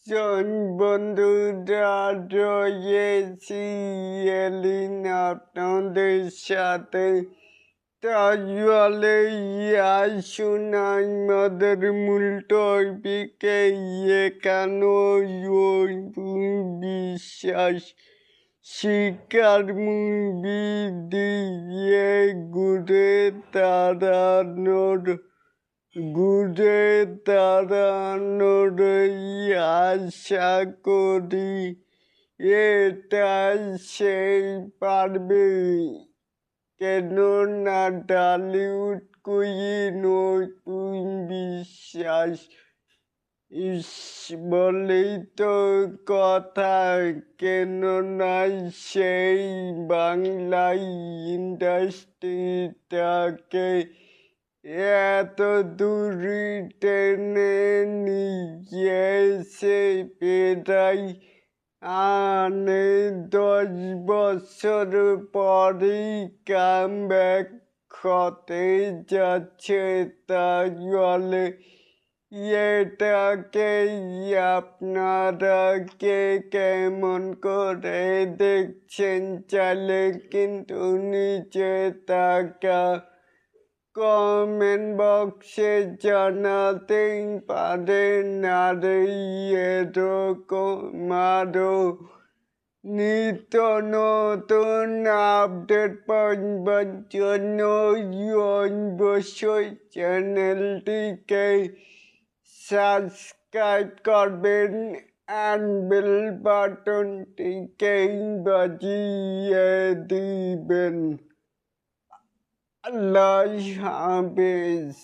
জন বন্ধুরা রয়েছি এলিন আপনাদের সাথে। তাহলে আসুন আমাদের মূল টপিকে এখানো বিশ্বাস শিকার মুভি দিয়ে ঘুরে দাঁড়ানোর আশা করি এটা সেই পারবে, কেননা টলিউড কুইন নতুন বিশ্বাস বলেই তো কথা, কেননা সেই বাংলায় ইন্ডাস্ট্রিটাকে এত দূর টেনে নিয়ে এসে প্রায় 10 বছর পরেই কামব্যাক হতে যাচ্ছে। তাহলে এটাকে আপনারা কে কেমন করে দেখছেন চাইলে কিন্তু নিচে থাকা কমেন্ট বক্সে জানাতেই পারেন। আর এরকম আরো নিত্য নতুন আপডেট পাওয়ার জন্য অবশ্যই চ্যানেলটিকে সাবস্ক্রাইব করবেন আর বেল বাটনটিকে বাজিয়ে দিবেন। আল্লাহ হাফেজ।